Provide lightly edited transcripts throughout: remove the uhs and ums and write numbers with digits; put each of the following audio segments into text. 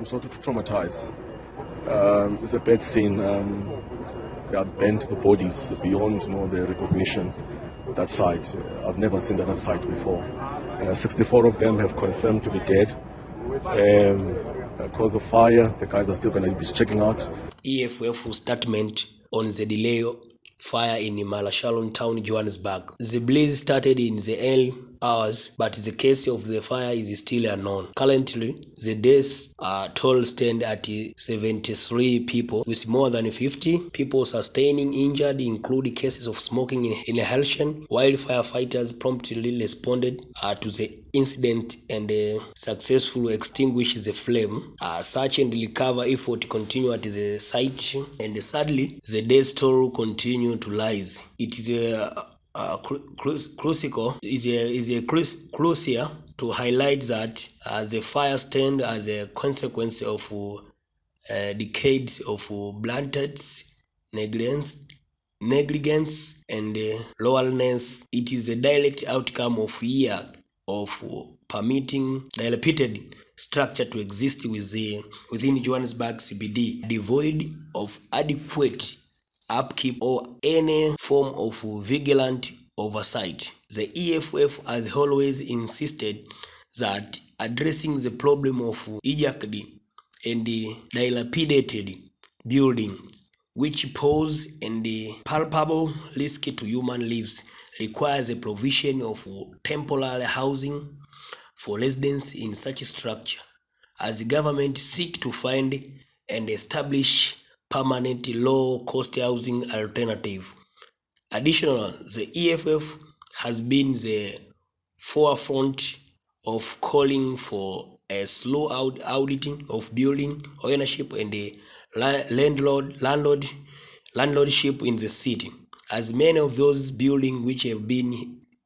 I'm sort of traumatized. It's a bad scene. They have bent the bodies beyond the recognition. That site, I've never seen that site before. 64 of them have confirmed to be dead. Cause of fire, the guys are still going to be checking out. EFF statement on the delay fire in Marshalltown, Johannesburg. The blaze started in the early hours, but the cause of the fire is still unknown. Currently, the deaths toll stand at 73 people, with more than 50 people sustaining injured, including cases of smoking inhalation, while firefighters promptly responded to the incident and successfully extinguished the flame. Search and recovery effort continue at the site, and sadly, the death toll continue to rise. It is crucial to highlight that the fire stand as a consequence of decades of blatant negligence and lawlessness. It is a direct outcome of years of permitting dilapidated structure to exist within Johannesburg CBD, devoid of adequate upkeep or any form of vigilant oversight. The EFF has always insisted that addressing the problem of ejected and dilapidated buildings, which pose a palpable risk to human lives, requires the provision of temporary housing for residents in such structure, as the government seek to find and establish permanent low-cost housing alternative. Additionally, the EFF has been the forefront of calling for a slow auditing of building ownership and the landlordship in the city, as many of those buildings which have been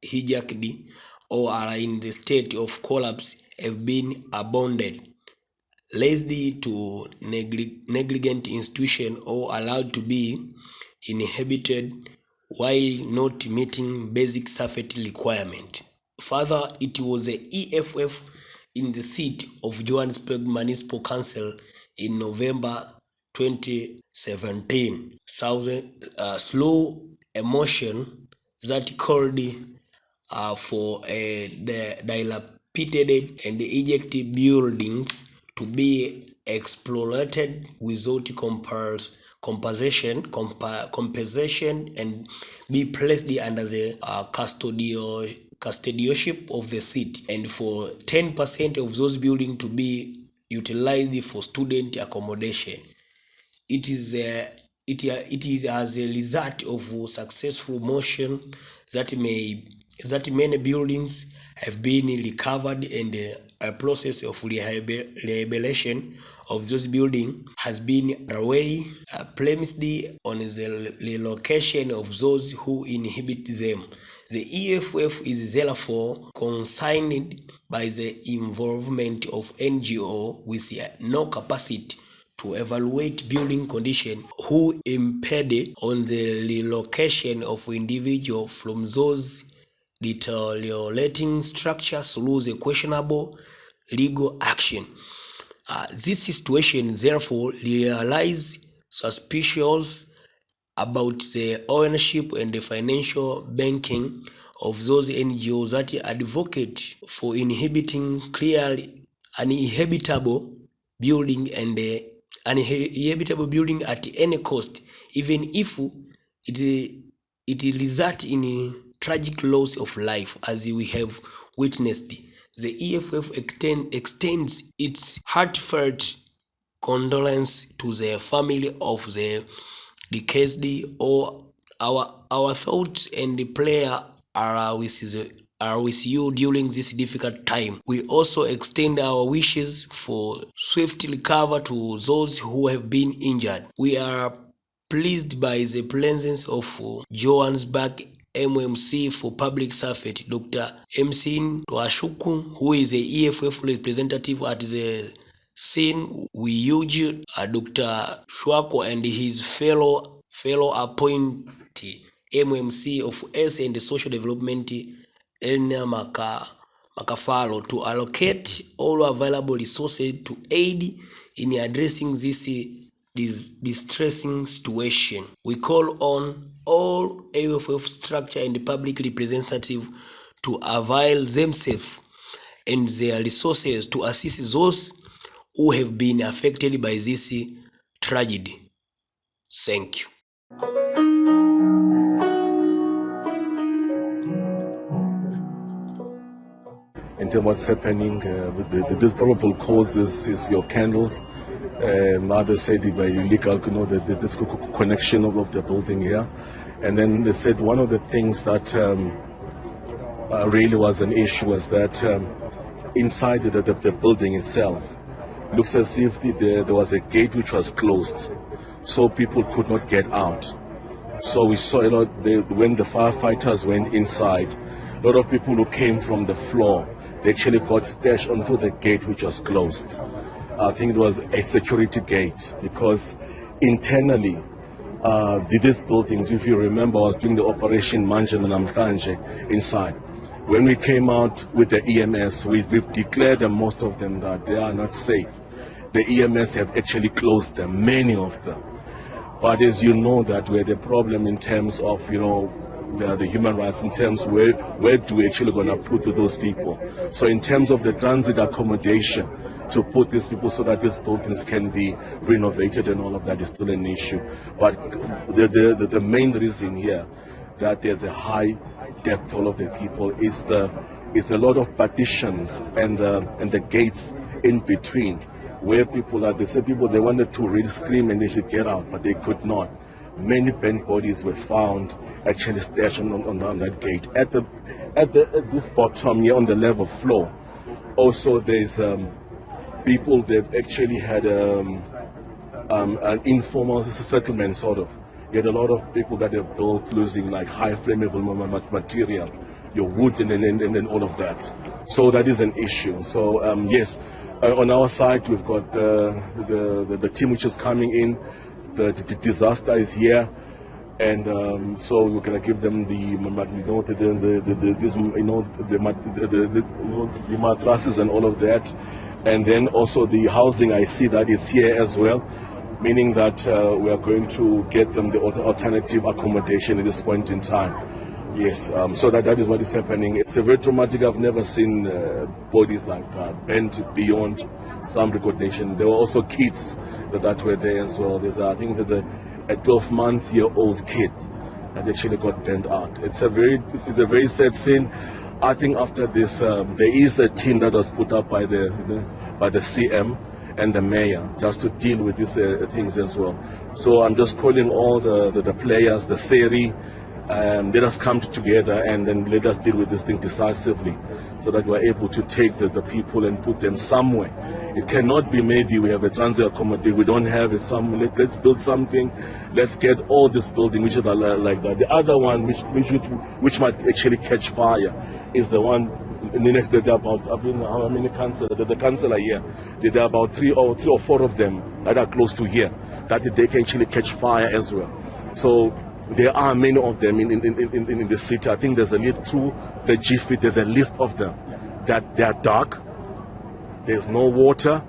hijacked or are in the state of collapse have been abandoned, lazy to negligent institution, or allowed to be inhabited while not meeting basic safety requirement. Further, it was the EFF in the seat of Johannesburg Municipal Council in November 2017 slow emotion that called for the dilapidated and ejected buildings to be exploited without compensation and be placed under the custodianship of the city, and for 10% of those buildings to be utilized for student accommodation. It is as a result of successful motion that many buildings have been recovered, and a process of rehabilitation of those buildings has been underway, premised on the relocation of those who inhabit them. The EFF is therefore concerned by the involvement of NGO with no capacity to evaluate building condition, who impede on the relocation of individuals from those deteriorating structures through the questionable legal action. This situation therefore realize suspicions about the ownership and the financial banking of those NGOs that advocate for inhibiting clearly uninhabitable building and uninhabitable building at any cost, even if it results in tragic loss of life, as we have witnessed. The EFF extends its heartfelt condolence to the family of the deceased. Or our thoughts and prayer are with you during this difficult time. We also extend our wishes for swift recovery to those who have been injured. We are pleased by the presence of Johannesburg MMC for Public Safety, Dr. Msin Twashuku, who is the EFF representative at the scene. We urge Dr. Shwako and his fellow appointee MMC of S and the Social Development Elna Makafalo to allocate all available resources to aid In addressing this distressing situation, we call on all EFF structure and public representatives to avail themselves and their resources to assist those who have been affected by this tragedy. Thank you. In terms of what's happening, the probable causes is your candles. Others said by illegal, this connection of the building here. And then they said one of the things that really was an issue was that inside the building itself, looks as if there was a gate which was closed, so people could not get out. So we saw a lot, when the firefighters went inside, a lot of people who came from the floor, they actually got stashed onto the gate which was closed. I think it was a security gate, because internally, these buildings, if you remember, I was doing the operation Manje and Namhlanje inside. When we came out with the EMS, we've declared that most of them that they are not safe. The EMS have actually closed them, many of them. But as you know, that we're the problem in terms of, the human rights, in terms where do we actually going to put those people. So in terms of the transit accommodation, to put these people so that these buildings can be renovated and all of that is still an issue. But the main reason here that there's a high death toll of the people is a lot of partitions and the gates in between, where people are, they said people, they wanted to really scream and they should get out, but they could not. Many burnt bodies were found actually stashed on that gate. At this bottom here on the level floor, also there's people that actually had an informal settlement sort of. You had a lot of people that have built using like high flammable material, your wood and then all of that. So that is an issue. So yes, on our side we've got the team which is coming in. The disaster is here, and so we're gonna give them the mattresses and all of that, and then also the housing. I see that it's here as well, meaning that we are going to get them the alternative accommodation at this point in time. Yes, so that is what is happening. It's a very traumatic. I've never seen bodies like that bent beyond some recognition. There were also kids that were there as well. There's I think there's a 12-month-old kid that actually got bent out. It's a very sad scene. I think after this, there is a team that was put up by the CM and the mayor just to deal with these things as well. So I'm just calling all the players, the SERI, let us come together and then let us deal with this thing decisively, so that we're able to take the people and put them somewhere. It cannot be maybe we have a transit accommodation, we don't have it somewhere. Let's build something. Let's get all this building which are like that. The other one which might actually catch fire is the one in the next day. There are about, I mean, how many councillors? The councillor here, there are about three or four of them that are close to here that they can actually catch fire as well. So there are many of them in the city. I think there's a list through the GFIT, there's a list of them that they are dark, there's no water,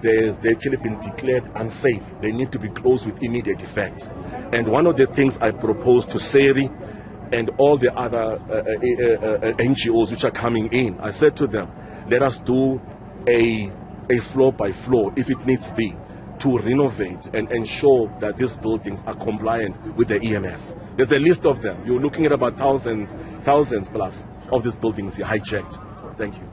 they've actually been declared unsafe. They need to be closed with immediate effect. And one of the things I propose to SERI and all the other NGOs which are coming in, I said to them, let us do a floor by floor, if it needs be, to renovate and ensure that these buildings are compliant with the EMS. There's a list of them. You're looking at about thousands plus of these buildings hijacked. Thank you.